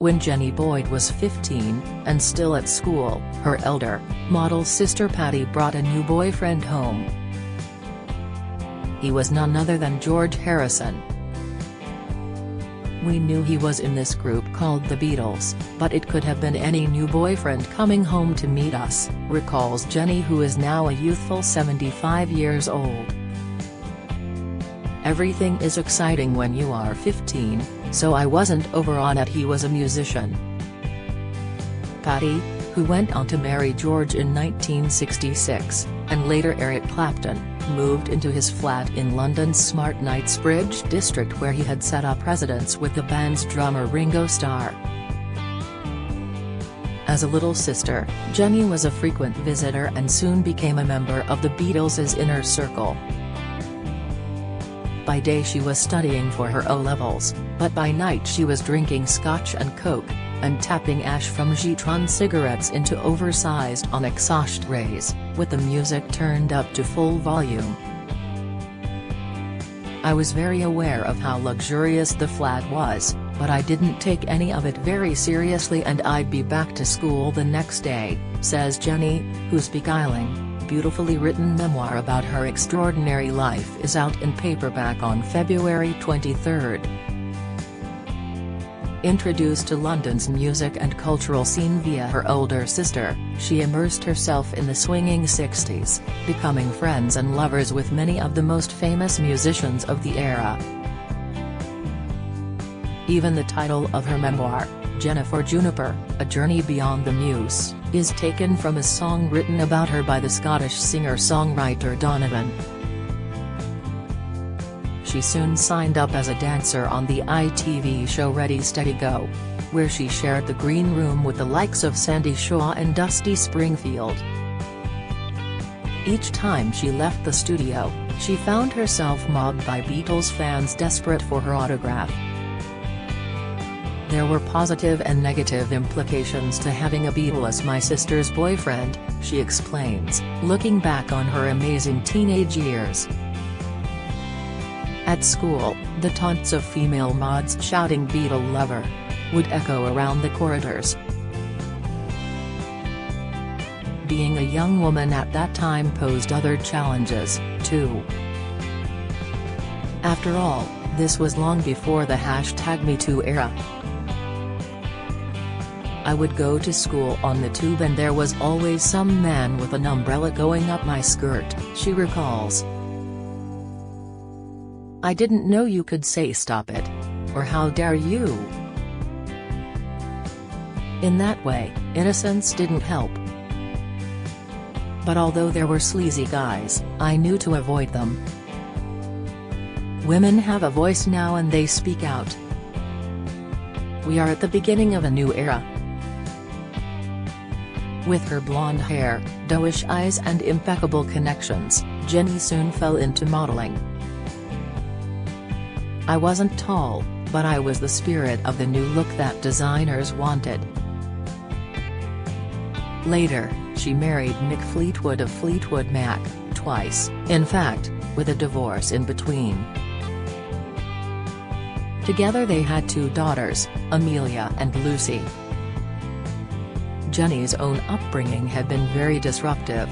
When Jenny Boyd was 15, and still at school, her elder, model sister Patty brought a new boyfriend home. He was none other than George Harrison. "We knew he was in this group called the Beatles, but it could have been any new boyfriend coming home to meet us," recalls Jenny, who is now a youthful 75 years old. "Everything is exciting when you are 15, so I wasn't over on it he was a musician." Patty, who went on to marry George in 1966, and later Eric Clapton, moved into his flat in London's Smart Knightsbridge district, where he had set up residence with the band's drummer Ringo Starr. As a little sister, Jenny was a frequent visitor and soon became a member of the Beatles' inner circle. By day she was studying for her O-levels, but by night she was drinking scotch and coke, and tapping ash from Gitron cigarettes into oversized onyx ashtrays, with the music turned up to full volume. "I was very aware of how luxurious the flat was, but I didn't take any of it very seriously, and I'd be back to school the next day," says Jenny, whose beguiling, beautifully written memoir about her extraordinary life is out in paperback on February 23. Introduced to London's music and cultural scene via her older sister, she immersed herself in the swinging 60s, becoming friends and lovers with many of the most famous musicians of the era. Even the title of her memoir, Jennifer Juniper, A Journey Beyond the Muse, is taken from a song written about her by the Scottish singer-songwriter Donovan. She soon signed up as a dancer on the ITV show Ready Steady Go, where she shared the green room with the likes of Sandy Shaw and Dusty Springfield. Each time she left the studio, she found herself mobbed by Beatles fans desperate for her autograph. "There were positive and negative implications to having a Beatle as my sister's boyfriend," she explains, looking back on her amazing teenage years. At school, the taunts of female mods shouting "Beatle lover" would echo around the corridors. Being a young woman at that time posed other challenges, too. After all, this was long before the #MeToo era. "I would go to school on the tube and there was always some man with an umbrella going up my skirt," she recalls. "I didn't know you could say stop it," or "how dare you." In that way, innocence didn't help. "But although there were sleazy guys, I knew to avoid them. Women have a voice now and they speak out. We are at the beginning of a new era." With her blonde hair, doe-ish eyes and impeccable connections, Jenny soon fell into modeling. "I wasn't tall, but I was the spirit of the new look that designers wanted." Later, she married Mick Fleetwood of Fleetwood Mac, twice, in fact, with a divorce in between. Together they had 2 daughters, Amelia and Lucy. Jenny's own upbringing had been very disruptive.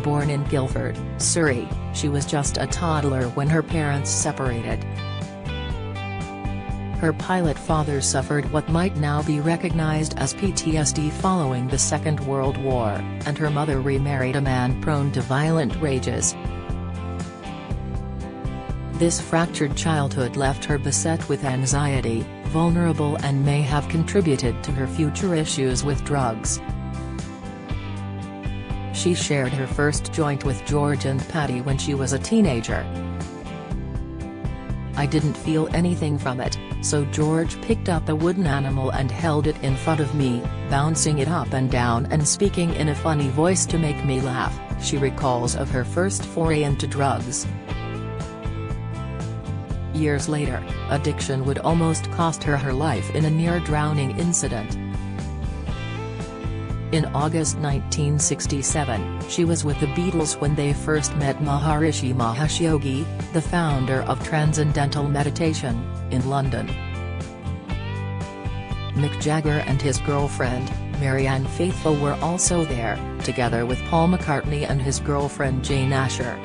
Born in Guildford, Surrey, she was just a toddler when her parents separated. Her pilot father suffered what might now be recognized as PTSD following the Second World War, and her mother remarried a man prone to violent rages. This fractured childhood left her beset with anxiety, vulnerable, and may have contributed to her future issues with drugs. She shared her first joint with George and Patty when she was a teenager. "I didn't feel anything from it, so George picked up a wooden animal and held it in front of me, bouncing it up and down and speaking in a funny voice to make me laugh," she recalls of her first foray into drugs. Years later, addiction would almost cost her her life in a near-drowning incident. In August 1967, she was with the Beatles when they first met Maharishi Mahesh Yogi, the founder of Transcendental Meditation, in London. Mick Jagger and his girlfriend, Marianne Faithfull, were also there, together with Paul McCartney and his girlfriend Jane Asher.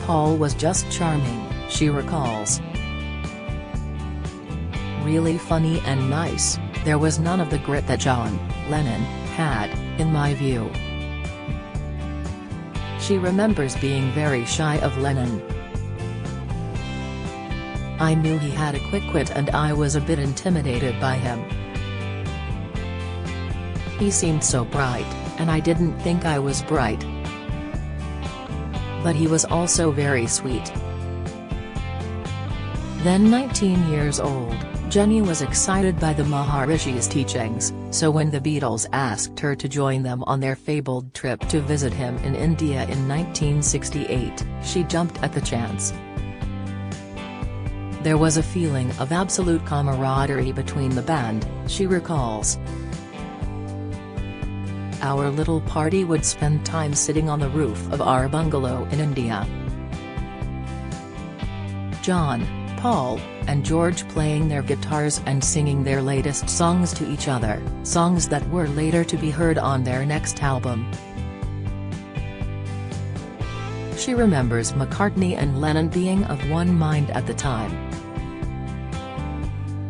Paul was just charming, she recalls. Really funny and nice, there was none of the grit that John Lennon had, in my view. She remembers being very shy of Lennon. I knew he had a quick wit and I was a bit intimidated by him. He seemed so bright, and I didn't think I was bright. But he was also very sweet. Then 19 years old, Jenny was excited by the Maharishi's teachings, so when the Beatles asked her to join them on their fabled trip to visit him in India in 1968, she jumped at the chance. There was a feeling of absolute camaraderie between the band, she recalls. Our little party would spend time sitting on the roof of our bungalow in India. John, Paul, and George playing their guitars and singing their latest songs to each other, songs that were later to be heard on their next album. She remembers McCartney and Lennon being of one mind at the time.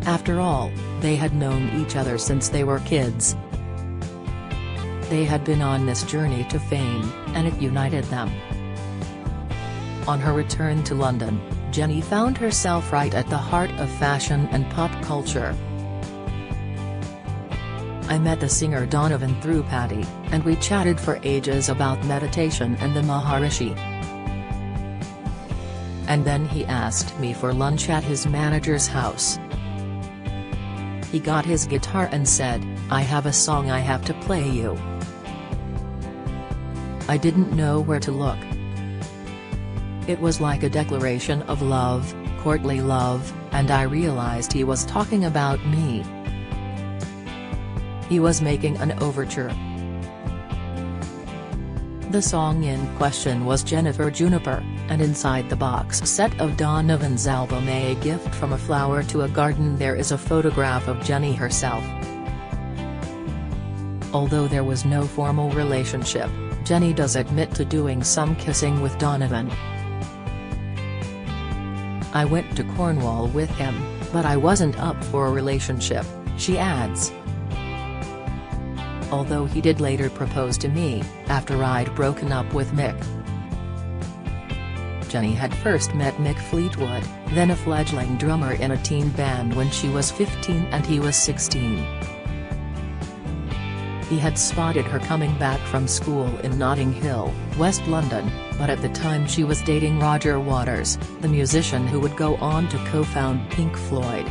After all, they had known each other since they were kids. They had been on this journey to fame, and it united them. On her return to London, Jenny found herself right at the heart of fashion and pop culture. I met the singer Donovan through Paddy, and we chatted for ages about meditation and the Maharishi. And then he asked me for lunch at his manager's house. He got his guitar and said, "I have a song I have to play you." I didn't know where to look. It was like a declaration of love, courtly love, and I realized he was talking about me. He was making an overture. The song in question was Jennifer Juniper, and inside the box set of Donovan's album A Gift from a Flower to a Garden there is a photograph of Jenny herself. Although there was no formal relationship, Jenny does admit to doing some kissing with Donovan. "I went to Cornwall with him, but I wasn't up for a relationship," she adds. Although he did later propose to me, after I'd broken up with Mick. Jenny had first met Mick Fleetwood, then a fledgling drummer in a teen band when she was 15 and he was 16. He had spotted her coming back from school in Notting Hill, West London, but at the time she was dating Roger Waters, the musician who would go on to co-found Pink Floyd.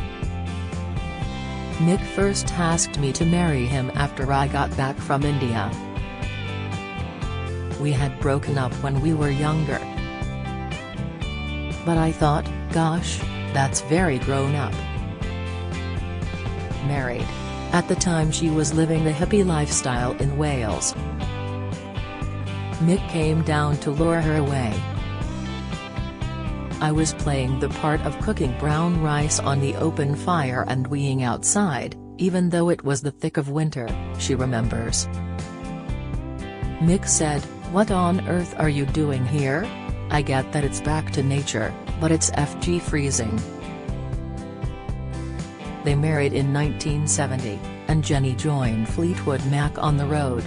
Mick first asked me to marry him after I got back from India. We had broken up when we were younger. But I thought, gosh, that's very grown up. Married. At the time she was living the hippie lifestyle in Wales. Mick came down to lure her away. I was playing the part of cooking brown rice on the open fire and weeing outside, even though it was the thick of winter, she remembers. Mick said, "What on earth are you doing here? I get that it's back to nature, but it's FG freezing." They married in 1970, and Jenny joined Fleetwood Mac on the road.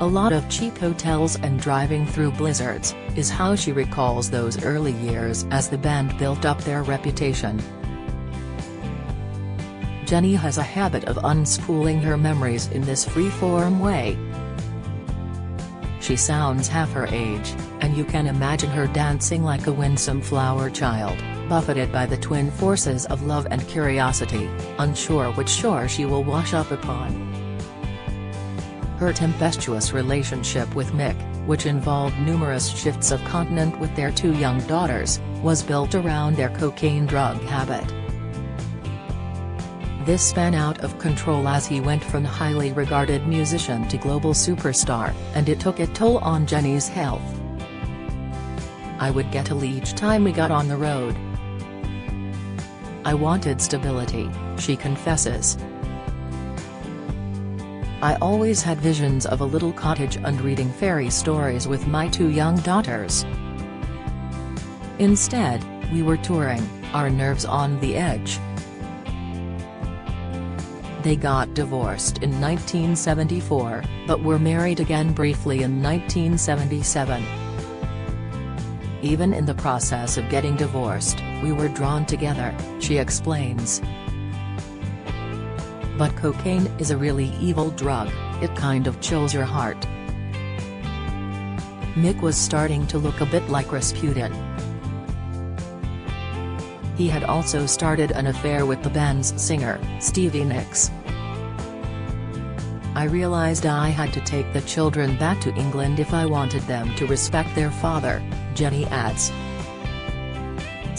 "A lot of cheap hotels and driving through blizzards," is how she recalls those early years as the band built up their reputation. Jenny has a habit of unspooling her memories in this free-form way. She sounds half her age, and you can imagine her dancing like a winsome flower child, buffeted by the twin forces of love and curiosity, unsure which shore she will wash up upon. Her tempestuous relationship with Mick, which involved numerous shifts of continent with their two young daughters, was built around their cocaine drug habit. This spun out of control as he went from highly regarded musician to global superstar, and it took a toll on Jennie's health. I would get ill each time we got on the road. I wanted stability, she confesses. I always had visions of a little cottage and reading fairy stories with my 2 young daughters. Instead, we were touring, our nerves on the edge. They got divorced in 1974, but were married again briefly in 1977. Even in the process of getting divorced, we were drawn together, she explains. But cocaine is a really evil drug, it kind of chills your heart. Mick was starting to look a bit like Rasputin. He had also started an affair with the band's singer, Stevie Nicks. I realized I had to take the children back to England if I wanted them to respect their father, Jennie adds.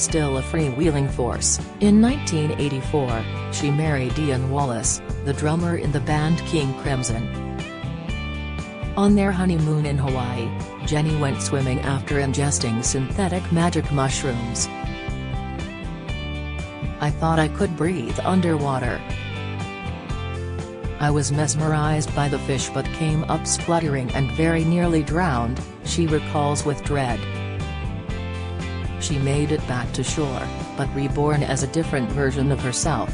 Still a freewheeling force, in 1984, she married Ian Wallace, the drummer in the band King Crimson. On their honeymoon in Hawaii, Jennie went swimming after ingesting synthetic magic mushrooms. I thought I could breathe underwater. I was mesmerized by the fish but came up spluttering and very nearly drowned, she recalls with dread. She made it back to shore, but reborn as a different version of herself.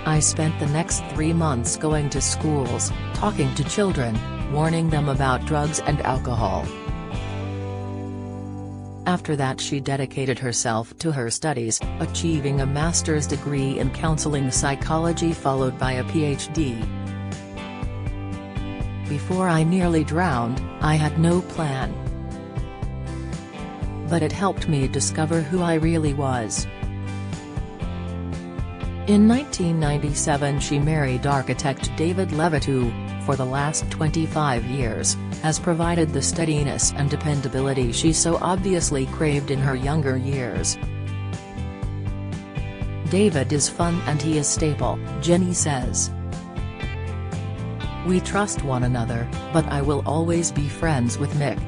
I spent the next 3 months going to schools, talking to children, warning them about drugs and alcohol. After that she dedicated herself to her studies, achieving a master's degree in counseling psychology followed by a PhD. Before I nearly drowned, I had no plan. But it helped me discover who I really was. In 1997 she married architect David Levitt who, for the last 25 years, has provided the steadiness and dependability she so obviously craved in her younger years. David is fun and he is stable, Jennie says. We trust one another, but I will always be friends with Mick.